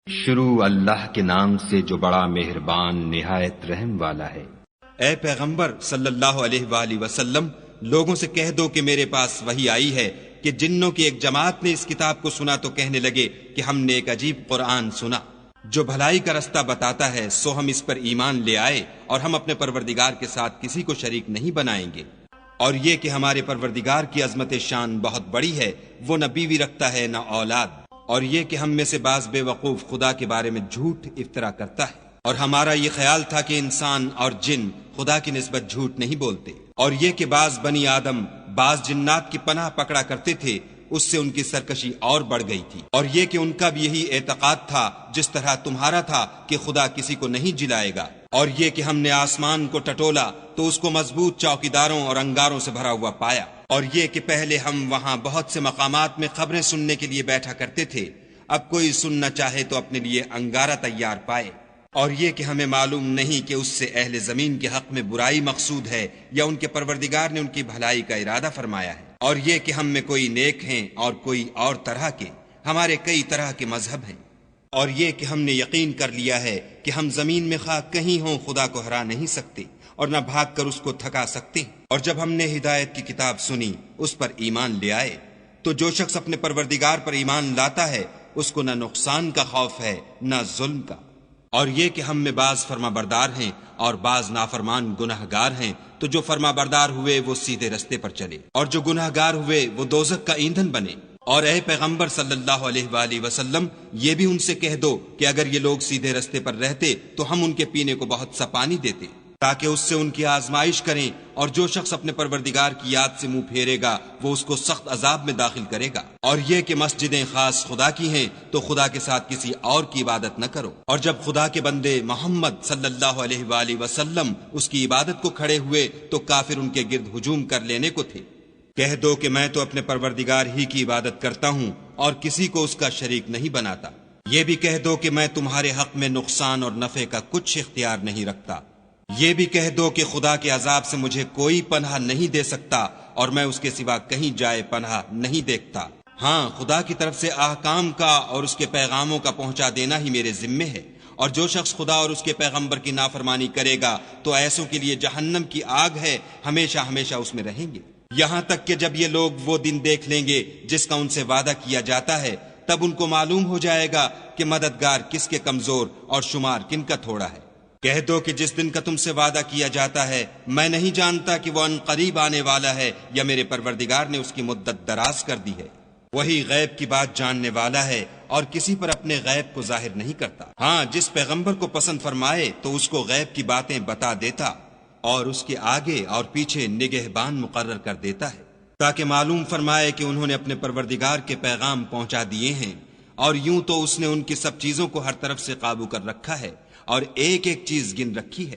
شروع اللہ کے نام سے جو بڑا مہربان نہایت رحم والا ہے۔ اے پیغمبر صلی اللہ علیہ وآلہ وسلم، لوگوں سے کہہ دو کہ میرے پاس وحی آئی ہے کہ جنوں کی ایک جماعت نے اس کتاب کو سنا تو کہنے لگے کہ ہم نے ایک عجیب قرآن سنا جو بھلائی کا رستہ بتاتا ہے، سو ہم اس پر ایمان لے آئے اور ہم اپنے پروردگار کے ساتھ کسی کو شریک نہیں بنائیں گے۔ اور یہ کہ ہمارے پروردگار کی عظمت شان بہت بڑی ہے، وہ نہ بیوی رکھتا ہے نہ اولاد، اور یہ کہ ہم میں سے بعض بے وقوف خدا کے بارے میں جھوٹ افطرا کرتا ہے، اور ہمارا یہ خیال تھا کہ انسان اور جن خدا کی نسبت جھوٹ نہیں بولتے، اور یہ کہ بعض بنی آدم بعض جنات کی پناہ پکڑا کرتے تھے، اس سے ان کی سرکشی اور بڑھ گئی تھی، اور یہ کہ ان کا بھی یہی اعتقاد تھا جس طرح تمہارا تھا کہ خدا کسی کو نہیں جلائے گا، اور یہ کہ ہم نے آسمان کو ٹٹولا تو اس کو مضبوط چوکیداروں اور انگاروں سے بھرا ہوا پایا، اور یہ کہ پہلے ہم وہاں بہت سے مقامات میں خبریں سننے کے لیے بیٹھا کرتے تھے، اب کوئی سننا چاہے تو اپنے لیے انگارہ تیار پائے، اور یہ کہ ہمیں معلوم نہیں کہ اس سے اہل زمین کے حق میں برائی مقصود ہے یا ان کے پروردگار نے ان کی بھلائی کا ارادہ فرمایا ہے، اور یہ کہ ہم میں کوئی نیک ہیں اور کوئی اور طرح کے، ہمارے کئی طرح کے مذہب ہیں، اور یہ کہ ہم نے یقین کر لیا ہے کہ ہم زمین میں خواہ کہیں ہوں خدا کو ہرا نہیں سکتے اور نہ بھاگ کر اس کو تھکا سکتے، اور جب ہم نے ہدایت کی کتاب سنی اس پر ایمان لے آئے، تو جو شخص اپنے پروردگار پر ایمان لاتا ہے اس کو نہ نقصان کا خوف ہے نہ ظلم کا، اور یہ کہ ہم میں بعض فرما بردار ہیں اور بعض نافرمان گناہ گار ہیں، تو جو فرما بردار ہوئے وہ سیدھے رستے پر چلے اور جو گناہ گار ہوئے وہ دوزخ کا ایندھن بنے۔ اور اے پیغمبر صلی اللہ علیہ وآلہ وسلم، یہ بھی ان سے کہہ دو کہ اگر یہ لوگ سیدھے رستے پر رہتے تو ہم ان کے پینے کو بہت سا پانی دیتے تاکہ اس سے ان کی آزمائش کریں، اور جو شخص اپنے پروردگار کی یاد سے منہ پھیرے گا وہ اس کو سخت عذاب میں داخل کرے گا، اور یہ کہ مسجدیں خاص خدا کی ہیں تو خدا کے ساتھ کسی اور کی عبادت نہ کرو۔ اور جب خدا کے بندے محمد صلی اللہ علیہ وآلہ وسلم اس کی عبادت کو کھڑے ہوئے تو کافر ان کے گرد ہجوم کر لینے کو تھے، کہہ دو کہ میں تو اپنے پروردگار ہی کی عبادت کرتا ہوں اور کسی کو اس کا شریک نہیں بناتا، یہ بھی کہہ دو کہ میں تمہارے حق میں نقصان اور نفع کا کچھ اختیار نہیں رکھتا، یہ بھی کہہ دو کہ خدا کے عذاب سے مجھے کوئی پناہ نہیں دے سکتا اور میں اس کے سوا کہیں جائے پناہ نہیں دیکھتا، ہاں خدا کی طرف سے احکام کا اور اس کے پیغاموں کا پہنچا دینا ہی میرے ذمے ہے، اور جو شخص خدا اور اس کے پیغمبر کی نافرمانی کرے گا تو ایسوں کے لیے جہنم کی آگ ہے، ہمیشہ ہمیشہ اس میں رہیں گے، یہاں تک کہ جب یہ لوگ وہ دن دیکھ لیں گے جس کا ان سے وعدہ کیا جاتا ہے، تب ان کو معلوم ہو جائے گا کہ مددگار کس کے کمزور اور شمار کن کا تھوڑا ہے۔ کہہ دو کہ جس دن کا تم سے وعدہ کیا جاتا ہے میں نہیں جانتا کہ وہ ان قریب آنے والا ہے یا میرے پروردگار نے اس کی مدت دراز کر دی ہے، وہی غیب کی بات جاننے والا ہے اور کسی پر اپنے غیب کو ظاہر نہیں کرتا، ہاں جس پیغمبر کو پسند فرمائے تو اس کو غیب کی باتیں بتا دیتا اور اس کے آگے اور پیچھے نگہبان مقرر کر دیتا ہے تاکہ معلوم فرمائے کہ انہوں نے اپنے پروردگار کے پیغام پہنچا دیے ہیں، اور یوں تو اس نے ان کی سب چیزوں کو ہر طرف سے قابو کر رکھا ہے اور ایک ایک چیز گن رکھی ہے۔